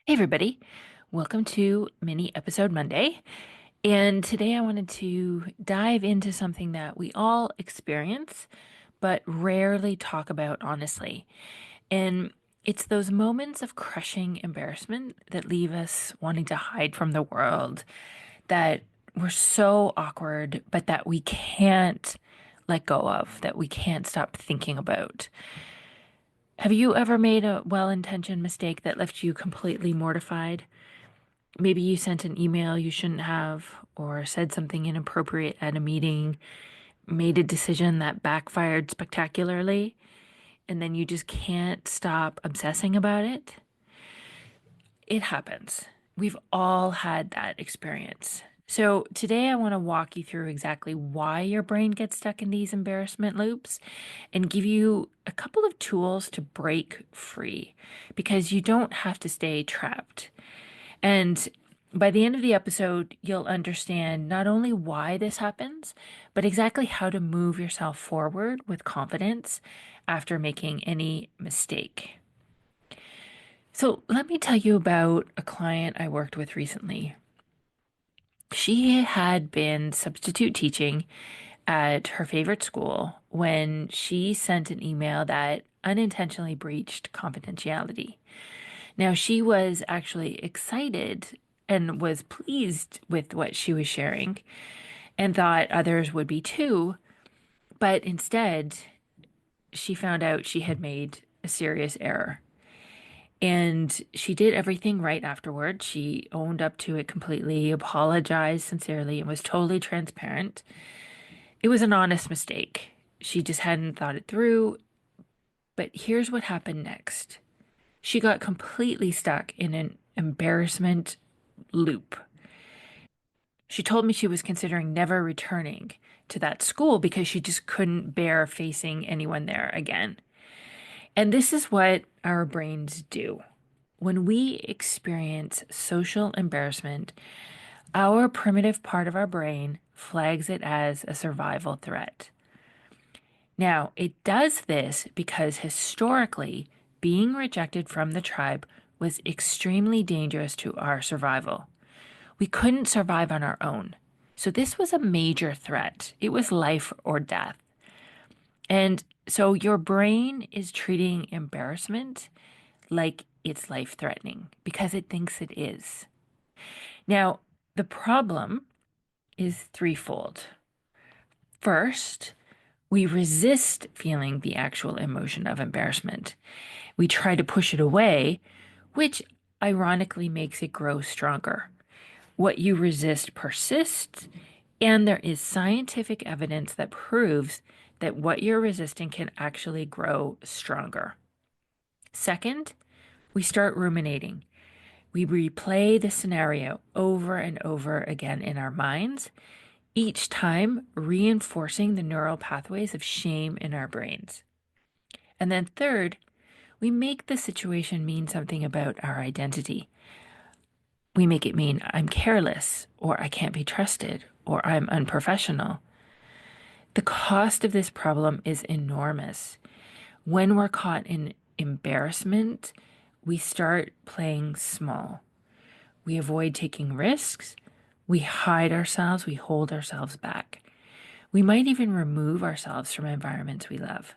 Hey everybody, welcome to Mini Episode Monday. And today I wanted to dive into something that we all experience, but rarely talk about honestly. And it's those moments of crushing embarrassment that leave us wanting to hide from the world, that we're so awkward, but that we can't let go of, that we can't stop thinking about. Have you ever made a well-intentioned mistake that left you completely mortified? Maybe you sent an email you shouldn't have, or said something inappropriate at a meeting, made a decision that backfired spectacularly, and then you just can't stop obsessing about it. It happens. We've all had that experience. So, today I want to walk you through exactly why your brain gets stuck in these embarrassment loops and give you a couple of tools to break free because you don't have to stay trapped. And by the end of the episode, you'll understand not only why this happens, but exactly how to move yourself forward with confidence after making any mistake. So, let me tell you about a client I worked with recently. She had been substitute teaching at her favorite school when she sent an email that unintentionally breached confidentiality. Now, she was actually excited and was pleased with what she was sharing and thought others would be too. But instead, she found out she had made a serious error. And she did everything right afterward. She owned up to it completely, apologized sincerely, and was totally transparent. It was an honest mistake. She just hadn't thought it through. But here's what happened next. She got completely stuck in an embarrassment loop. She told me she was considering never returning to that school because she just couldn't bear facing anyone there again. And this is what our brains do. When we experience social embarrassment, our primitive part of our brain flags it as a survival threat. Now, it does this because historically, being rejected from the tribe was extremely dangerous to our survival. We couldn't survive on our own. So this was a major threat. It was life or death. And so your brain is treating embarrassment like it's life threatening because it thinks it is. Now, the problem is threefold. First, we resist feeling the actual emotion of embarrassment. We try to push it away, which ironically makes it grow stronger. What you resist persists, and there is scientific evidence that proves that what you're resisting can actually grow stronger. Second, we start ruminating. We replay the scenario over and over again in our minds, each time reinforcing the neural pathways of shame in our brains. And then third, we make the situation mean something about our identity. We make it mean I'm careless, or I can't be trusted, or I'm unprofessional. The cost of this problem is enormous. When we're caught in embarrassment, we start playing small. We avoid taking risks. We hide ourselves. We hold ourselves back. We might even remove ourselves from environments we love.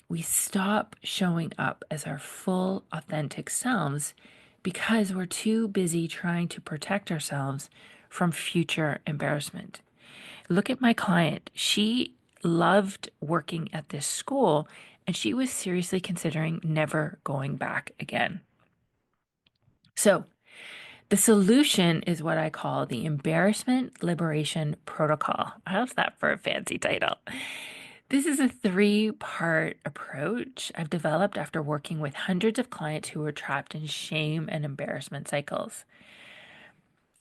We stop showing up as our full, authentic selves because we're too busy trying to protect ourselves from future embarrassment. Look at my client. She loved working at this school and she was seriously considering never going back again. So, the solution is what I call the Embarrassment Liberation Protocol. How's that for a fancy title? This is a three-part approach I've developed after working with hundreds of clients who were trapped in shame and embarrassment cycles.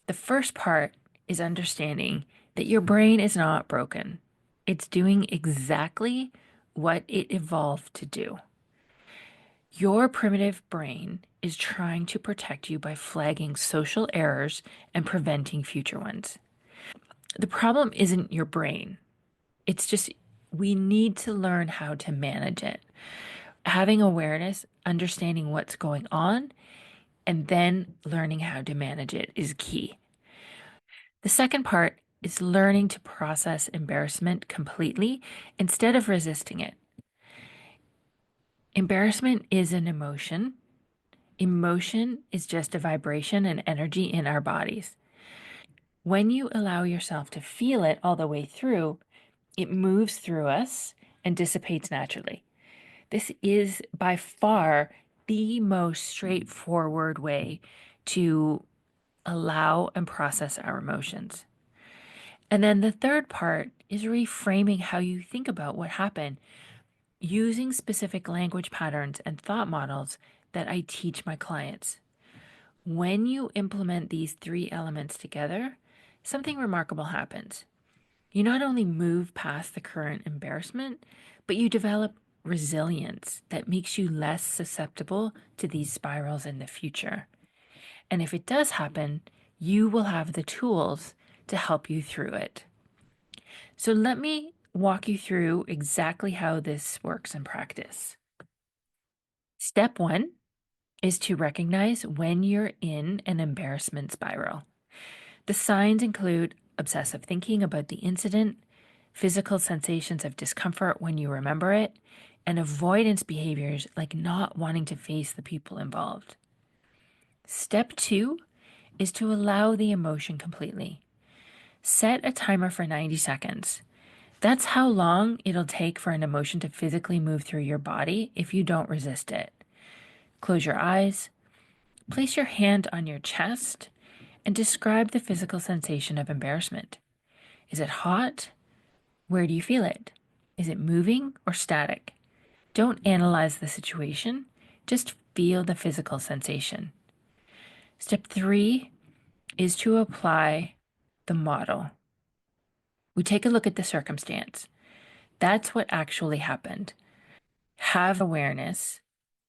The first part is understanding that your brain is not broken. It's doing exactly what it evolved to do. Your primitive brain is trying to protect you by flagging social errors and preventing future ones. The problem isn't your brain. It's just we need to learn how to manage it. Having awareness, understanding what's going on, and then learning how to manage it is key. The second part is learning to process embarrassment completely instead of resisting it. Embarrassment is an emotion. Emotion is just a vibration and energy in our bodies. When you allow yourself to feel it all the way through, it moves through us and dissipates naturally. This is by far the most straightforward way to allow and process our emotions. And then the third part is reframing how you think about what happened, using specific language patterns and thought models that I teach my clients. When you implement these three elements together, something remarkable happens. You not only move past the current embarrassment, but you develop resilience that makes you less susceptible to these spirals in the future. And if it does happen, you will have the tools to help you through it. So let me walk you through exactly how this works in practice. Step one is to recognize when you're in an embarrassment spiral. The signs include obsessive thinking about the incident, physical sensations of discomfort when you remember it, and avoidance behaviors like not wanting to face the people involved. Step two is to allow the emotion completely. Set a timer for 90 seconds. That's how long it'll take for an emotion to physically move through your body if you don't resist it. Close your eyes, place your hand on your chest, and describe the physical sensation of embarrassment. Is it hot? Where do you feel it? Is it moving or static? Don't analyze the situation, just feel the physical sensation. Step three is to apply the model. We take a look at the circumstance. That's what actually happened. Have awareness.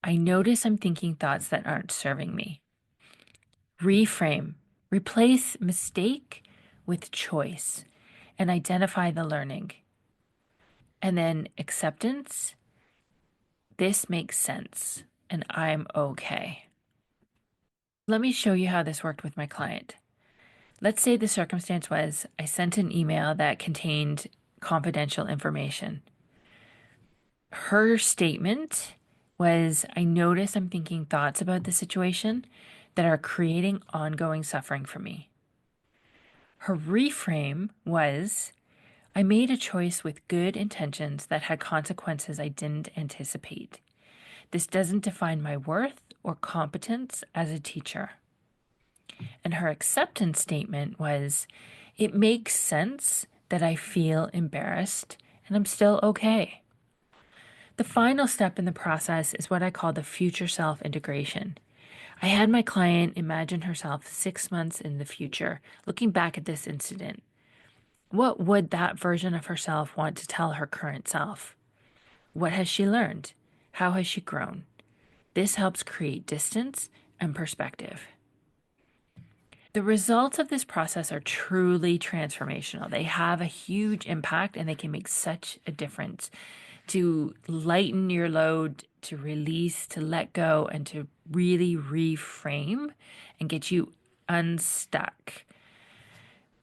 I notice I'm thinking thoughts that aren't serving me. Reframe. Replace mistake with choice and identify the learning. And then acceptance. This makes sense and I'm okay. Let me show you how this worked with my client. Let's say the circumstance was I sent an email that contained confidential information. Her statement was, I notice I'm thinking thoughts about the situation that are creating ongoing suffering for me. Her reframe was, I made a choice with good intentions that had consequences I didn't anticipate. This doesn't define my worth or competence as a teacher. And her acceptance statement was, it makes sense that I feel embarrassed and I'm still okay. The final step in the process is what I call the future self integration. I had my client imagine herself 6 months in the future, looking back at this incident. What would that version of herself want to tell her current self? What has she learned? How has she grown? This helps create distance and perspective. The results of this process are truly transformational. They have a huge impact and they can make such a difference to lighten your load, to release, to let go, and to really reframe and get you unstuck.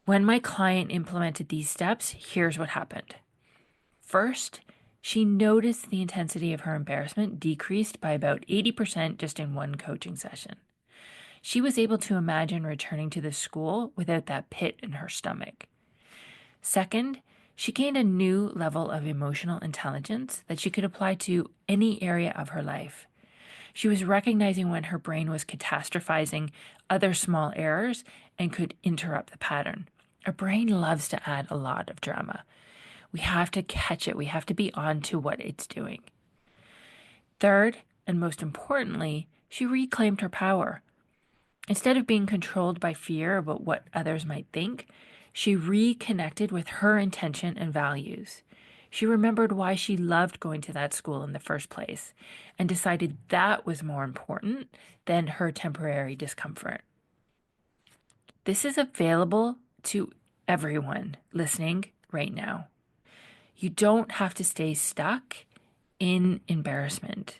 When my client implemented these steps, here's what happened. First, she noticed the intensity of her embarrassment decreased by about 80% just in one coaching session. She was able to imagine returning to the school without that pit in her stomach. Second, she gained a new level of emotional intelligence that she could apply to any area of her life. She was recognizing when her brain was catastrophizing other small errors and could interrupt the pattern. Our brain loves to add a lot of drama. We have to catch it. We have to be on to what it's doing. Third, and most importantly, she reclaimed her power. Instead of being controlled by fear about what others might think, she reconnected with her intention and values. She remembered why she loved going to that school in the first place and decided that was more important than her temporary discomfort. This is available to everyone listening right now. You don't have to stay stuck in embarrassment.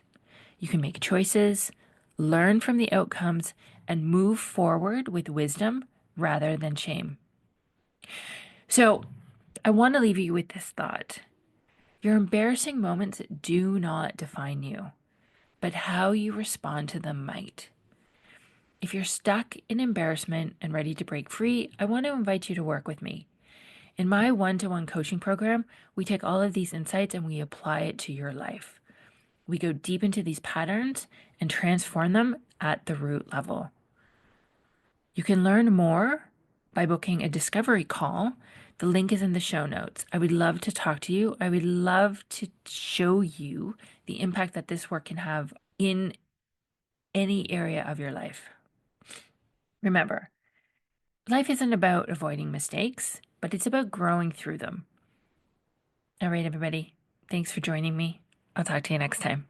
You can make choices, learn from the outcomes, and move forward with wisdom rather than shame. So, I want to leave you with this thought. Your embarrassing moments do not define you, but how you respond to them might. If you're stuck in embarrassment and ready to break free, I want to invite you to work with me. In my one-to-one coaching program, we take all of these insights and we apply it to your life. We go deep into these patterns and transform them at the root level. You can learn more by booking a discovery call. The link is in the show notes. I would love to talk to you. I would love to show you the impact that this work can have in any area of your life. Remember, life isn't about avoiding mistakes, but it's about growing through them. All right, everybody. Thanks for joining me. I'll talk to you next time.